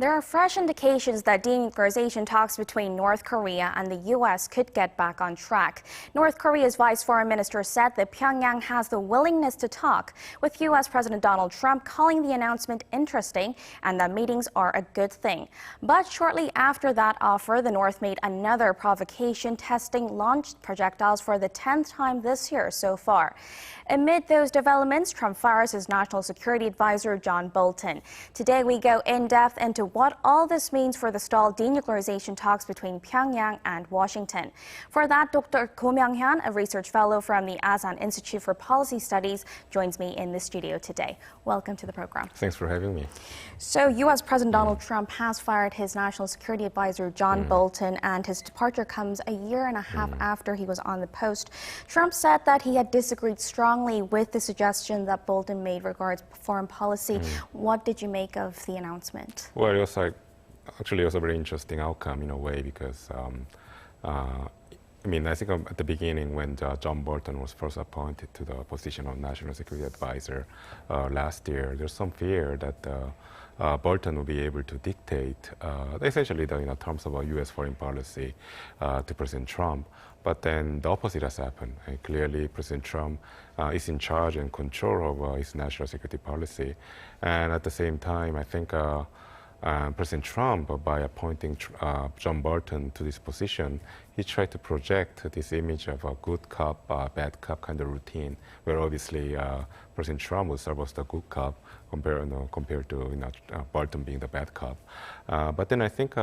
There are fresh indications that denuclearization talks between North Korea and the U.S. could get back on track. North Korea's Vice Foreign Minister said that Pyongyang has the willingness to talk, with U.S. President Donald Trump calling the announcement interesting and that meetings are a good thing. But shortly after that offer, the North made another provocation, testing launched projectiles for the 10th time this year so far. Amid those developments, Trump fires his national security advisor, John Bolton. Today, we go in-depth into what all this means for the stalled denuclearization talks between Pyongyang and Washington. For that, Dr. Myong-hyun, a research fellow from the Asan Institute for Policy Studies, joins me in the studio today. Welcome to the program. Thanks for having me. So, U.S. President Donald Trump has fired his national security advisor, John Bolton, and his departure comes a year and a half after he was on the post. Trump said that he had disagreed strongly with the suggestion that Bolton made regards foreign policy. What did you make of the announcement? Well, it was actually it was a very interesting outcome in a way because I think at the beginning when John Bolton was first appointed to the position of National Security Advisor last year, there's some fear that Bolton will be able to dictate essentially the terms of U.S. foreign policy to President Trump. But then the opposite has happened. And clearly, President Trump is in charge and control of his national security policy. And at the same time, I think President Trump, by appointing John Bolton to this position, he tried to project this image of a good cop, bad cop kind of routine, where obviously President Trump would serve as the good cop compared to Bolton being the bad cop. But then I think,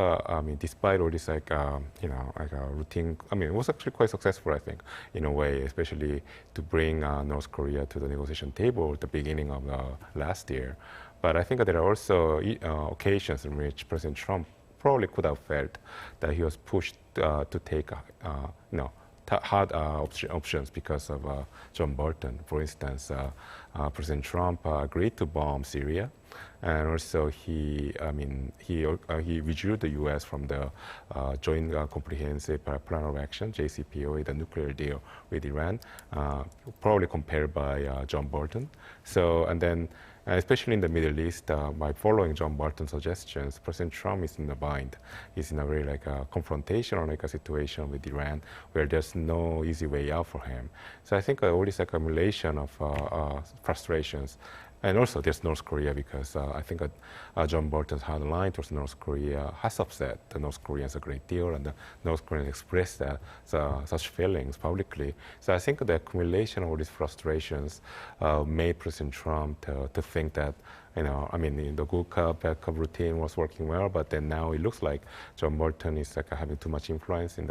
despite all this routine, it was actually quite successful, I think, in a way, especially to bring North Korea to the negotiation table at the beginning of last year. But I think there are also occasions in which President Trump probably could have felt that he was pushed to take hard options because of John Bolton. For instance, President Trump agreed to bomb Syria, and also he withdrew the U.S. from the Joint Comprehensive Plan of Action (JCPOA), the nuclear deal with Iran, probably compared by John Bolton. So, and then especially in the Middle East, by following John Bolton's suggestions, President Trump is in a bind. He's in a very confrontational a situation with Iran where there's no easy way out for him. So I think all this accumulation of frustrations. And also there's North Korea because I think John Bolton's hard line towards North Korea has upset the North Koreans a great deal, and the North Koreans expressed such feelings publicly. So I think the accumulation of all these frustrations made President Trump to think that the good cop, bad cop routine was working well, but then now it looks like John Bolton is having too much influence in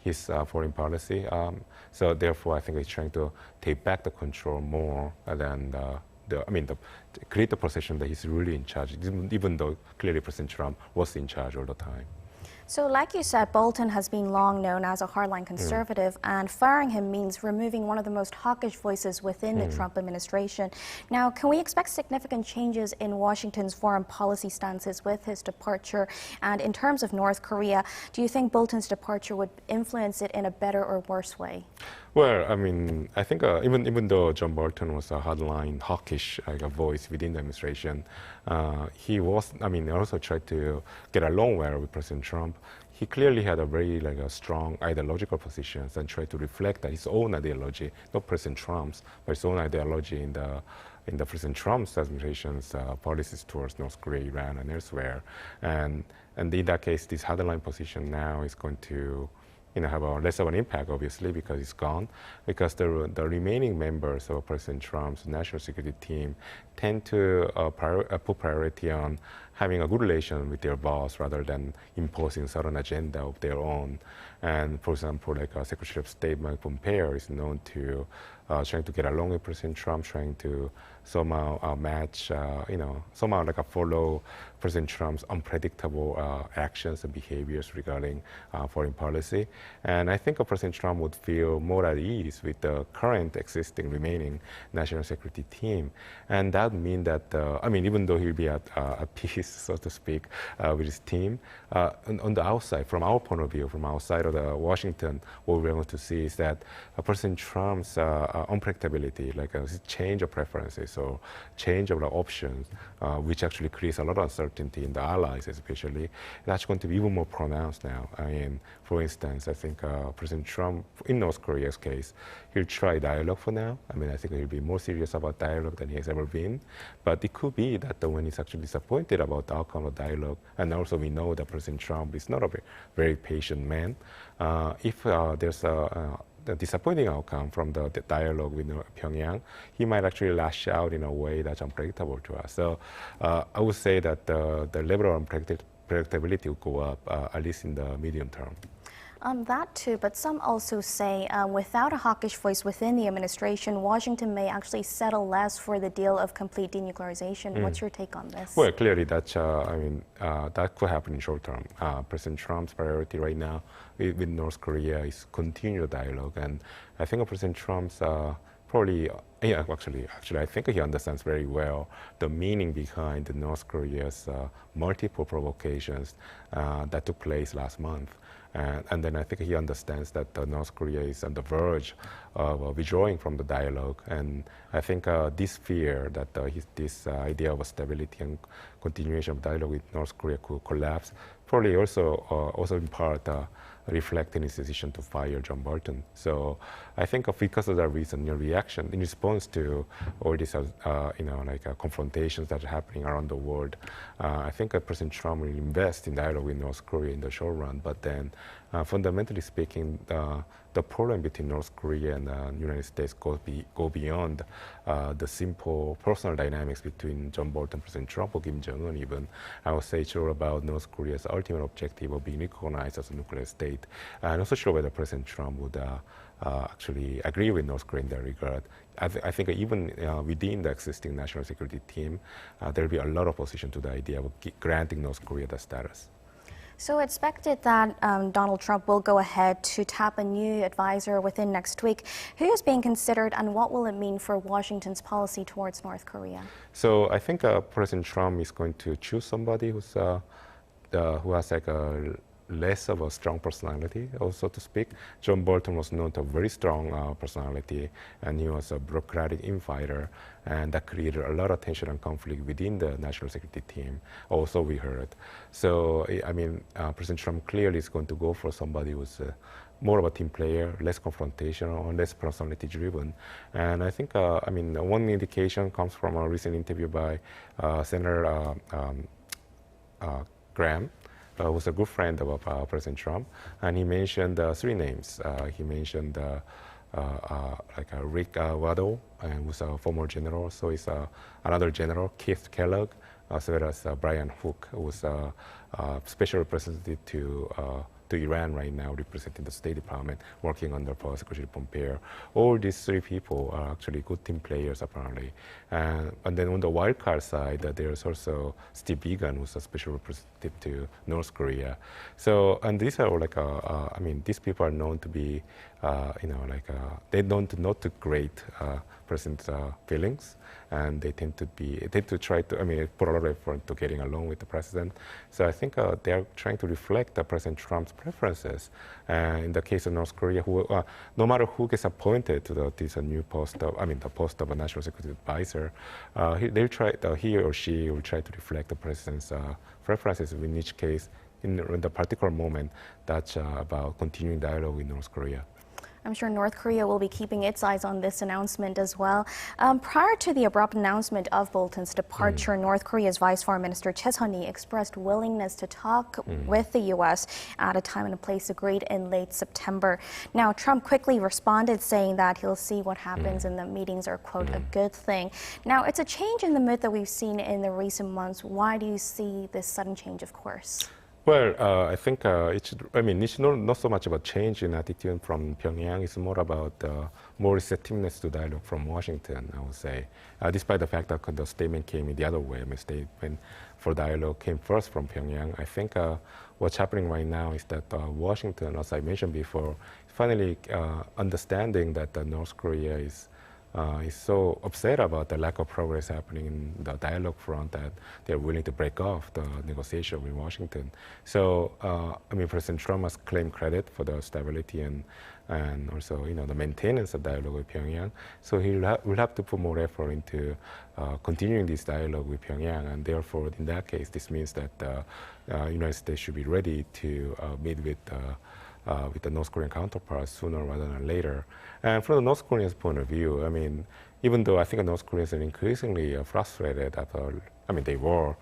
his foreign policy. So therefore, I think he's trying to take back the control more than create the perception that he's really in charge, even though clearly President Trump was in charge all the time. So like you said, Bolton has been long known as a hardline conservative, and firing him means removing one of the most hawkish voices within the Trump administration. Now, can we expect significant changes in Washington's foreign policy stances with his departure? And in terms of North Korea, do you think Bolton's departure would influence it in a better or worse way? Well, I think even though John Bolton was a hardline, hawkish voice within the administration, he was, also tried to get along well with President Trump. He clearly had a very strong ideological positions and tried to reflect that his own ideology, not President Trump's, but his own ideology in the President Trump's administration's policies towards North Korea, Iran, and elsewhere. And in that case, this hardline position now is going to have a less of an impact, obviously, because it's gone. Because the remaining members of President Trump's national security team tend to put priority on having a good relation with their boss rather than imposing certain agenda of their own. And for example, Secretary of State Mike Pompeo is known to trying to get along with President Trump, trying to somehow match, follow President Trump's unpredictable actions and behaviors regarding foreign policy. And I think President Trump would feel more at ease with the current existing remaining national security team. And that would mean that, even though he'll be at peace, so to speak, with his team, on the outside, from our point of view, from outside of Washington, what we're going to see is that President Trump's unpredictability, his change of preferences, choice or change of the options, which actually creates a lot of uncertainty in the allies, especially. That's going to be even more pronounced now. I mean, for instance, I think President Trump, in North Korea's case, he'll try dialogue for now. I mean, I think he'll be more serious about dialogue than he has ever been. But it could be that when he's actually disappointed about the outcome of dialogue, and also we know that President Trump is not a very patient man, if there's a disappointing outcome from the dialogue with Pyongyang, he might actually lash out in a way that's unpredictable to us. So I would say that the level of unpredictability will go up, at least in the medium term. That too, but some also say without a hawkish voice within the administration, Washington may actually settle less for the deal of complete denuclearization. What's your take on this? Well, clearly that's, that could happen in short term. President Trump's priority right now with North Korea is continue the dialogue, and I think President Trump's probably, yeah, actually, I think he understands very well the meaning behind North Korea's multiple provocations that took place last month. And then I think he understands that North Korea is on the verge of withdrawing from the dialogue. And I think this fear that this idea of stability and continuation of dialogue with North Korea could collapse probably also in part reflecting his decision to fire John Bolton. So I think because of that reason, your reaction in response to all these, confrontations that are happening around the world, I think President Trump will invest in dialogue with North Korea in the short run. But then, fundamentally speaking, the problem between North Korea and the United States go beyond the simple personal dynamics between John Bolton, President Trump, or Kim Jong-un even. I would say it's all about North Korea's ultimate objective of being recognized as a nuclear state. I'm not so sure whether President Trump would actually agree with North Korea in that regard. I think even within the existing national security team, there will be a lot of opposition to the idea of granting North Korea the status. So it's expected that Donald Trump will go ahead to tap a new advisor within next week. Who is being considered, and what will it mean for Washington's policy towards North Korea? So I think President Trump is going to choose somebody who has like a less of a strong personality, so to speak. John Bolton was known to have a very strong personality, and he was a bureaucratic infighter, and that created a lot of tension and conflict within the national security team, also we heard. So, I mean, President Trump clearly is going to go for somebody who's more of a team player, less confrontational, less personality driven. And I think, one indication comes from a recent interview by Senator Graham, was a good friend of President Trump, and he mentioned three names. He mentioned Rick Waddell, who's a former general, so he's another general, Keith Kellogg, as well as Brian Hook, who's a special representative to Iran right now, representing the State Department, working under Secretary Pompeo. All these three people are actually good team players, apparently. And then on the wildcard side, there's also Steve Biegun, who's a special representative to North Korea. So, and these are these people are known to be, they don't not to great President's feelings, and they tend to try to, put a lot of effort to getting along with the president. So I think they are trying to reflect President Trump's preferences. In the case of North Korea, who, no matter who gets appointed to this new post of, the post of a national security advisor, he or she will try to reflect the president's preferences in each case in the particular moment that's about continuing dialogue with North Korea. I'm sure North Korea will be keeping its eyes on this announcement as well. Prior to the abrupt announcement of Bolton's departure, North Korea's Vice Foreign Minister Choi Sun-hee expressed willingness to talk with the U.S. at a time and a place agreed in late September. Now, Trump quickly responded, saying that he'll see what happens and the meetings are, quote, a good thing. Now, it's a change in the mood that we've seen in the recent months. Why do you see this sudden change of course? Well, I think it's not so much about change in attitude from Pyongyang. It's more about more receptiveness to dialogue from Washington, I would say. Despite the fact that the statement came in the other way, statement for dialogue came first from Pyongyang. I think what's happening right now is that Washington, as I mentioned before, finally understanding that North Korea is is so upset about the lack of progress happening in the dialogue front that they're willing to break off the negotiation with Washington. So, I mean, President Trump has claimed credit for the stability and also, the maintenance of dialogue with Pyongyang. So he will have to put more effort into continuing this dialogue with Pyongyang, and therefore, in that case, this means that the United States should be ready to meet with the North Korean counterparts sooner rather than later. And from the North Koreans' point of view, I mean, even though I think the North Koreans are increasingly frustrated after, they were,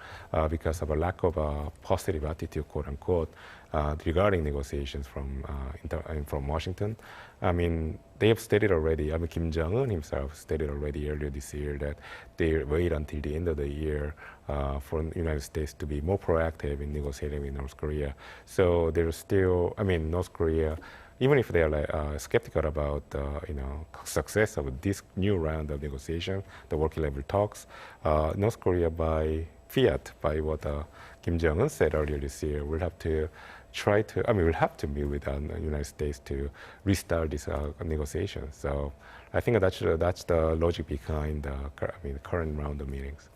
because of a lack of a positive attitude, quote unquote, regarding negotiations from Washington. I mean, they have stated already, Kim Jong-un himself stated already earlier this year that they wait until the end of the year for the United States to be more proactive in negotiating with North Korea. So there's still, North Korea, even if they are skeptical about success of this new round of negotiation, the working level talks, North Korea by fiat, by what Kim Jong-un said earlier this year, will have to we'll have to meet with the United States to restart this negotiation. So I think that's the logic behind the current round of meetings.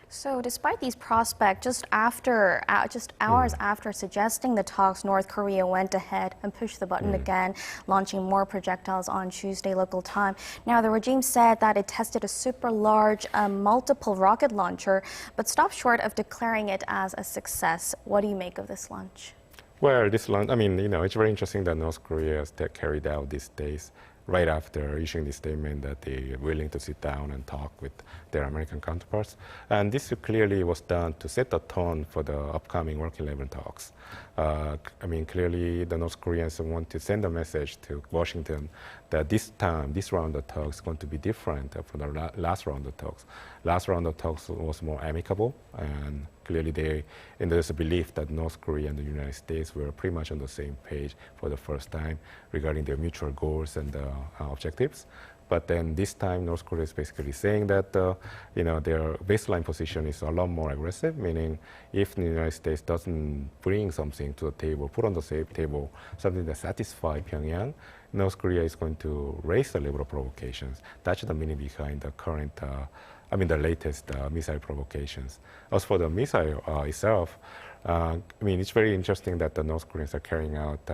So despite these prospects, just hours after suggesting the talks, North Korea went ahead and pushed the button again, launching more projectiles on Tuesday local time. Now, the regime said that it tested a super large multiple rocket launcher, but stopped short of declaring it as a success. What do you make of this launch? Well, this launch, it's very interesting that North Korea has carried out these days right after issuing this statement that they are willing to sit down and talk with their American counterparts. And this clearly was done to set the tone for the upcoming working level talks. Clearly the North Koreans want to send a message to Washington that this time, this round of talks is going to be different from the last round of talks. Last round of talks was more amicable, and clearly there's a belief that North Korea and the United States were pretty much on the same page for the first time regarding their mutual goals and objectives. But then this time, North Korea is basically saying that their baseline position is a lot more aggressive, meaning if the United States doesn't bring something to the table, put on the same table something that satisfies Pyongyang, North Korea is going to raise the level of provocations. That's the meaning behind the current, the latest missile provocations. As for the missile itself, it's very interesting that the North Koreans are carrying out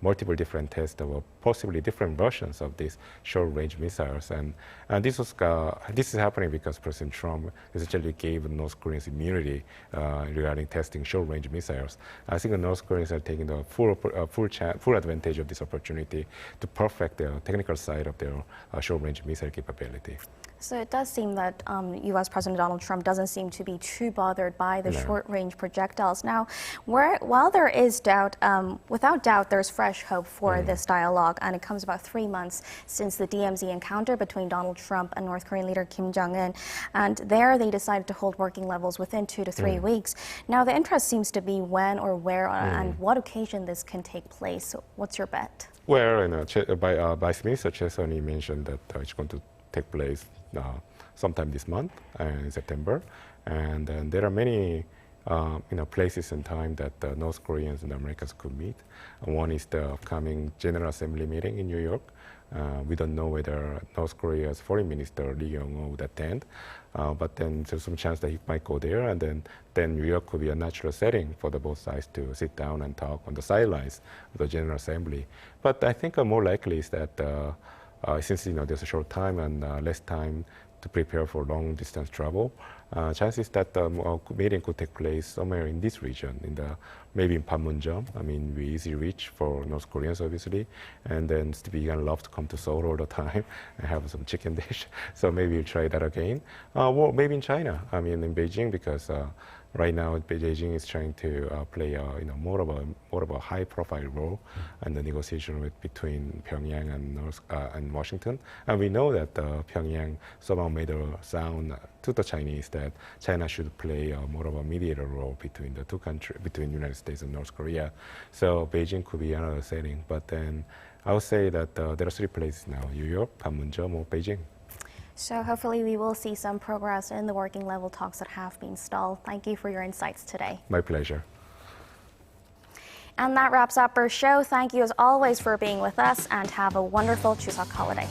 multiple different tests of possibly different versions of these short-range missiles, and this is happening because President Trump essentially gave North Koreans immunity regarding testing short-range missiles. I think the North Koreans are taking the full advantage of this opportunity to perfect the technical side of their short-range missile capability. So it does seem that U.S. President Donald Trump doesn't seem to be too bothered by the short-range projectiles. Now, while there is doubt, without doubt, there's fresh hope for this dialogue, and it comes about 3 months since the DMZ encounter between Donald Trump and North Korean leader Kim Jong-un, and there they decided to hold working levels within 2 to 3 weeks. Now, the interest seems to be when or where and what occasion this can take place. So what's your bet? Well, Vice Minister Chesoni mentioned that it's going to take place sometime this month in September, and there are many places and time that the North Koreans and the Americans could meet. One is the upcoming General Assembly meeting in New York. We don't know whether North Korea's Foreign Minister Lee Young-ho would attend, but then there's some chance that he might go there, and then New York could be a natural setting for both sides to sit down and talk on the sidelines of the General Assembly. But I think more likely is that since there's a short time and less time to prepare for long-distance travel, chances that the meeting could take place somewhere in this region, maybe in Panmunjom. We easy reach for North Koreans, obviously, and then Stevie Gan love to come to Seoul all the time and have some chicken dish. So maybe we'll try that again. Or maybe in China, in Beijing, because right now Beijing is trying to play more of a high-profile role in the negotiation between Pyongyang and Washington. And we know that Pyongyang somehow made a sound to the Chinese that China should play more of a mediator role between the two countries, between the United States and North Korea. So Beijing could be another setting. But then I would say that there are 3 places now: New York, Panmunjom, or Beijing. So hopefully we will see some progress in the working level talks that have been stalled. Thank you for your insights today. My pleasure. And that wraps up our show. Thank you as always for being with us, and have a wonderful Chuseok holiday.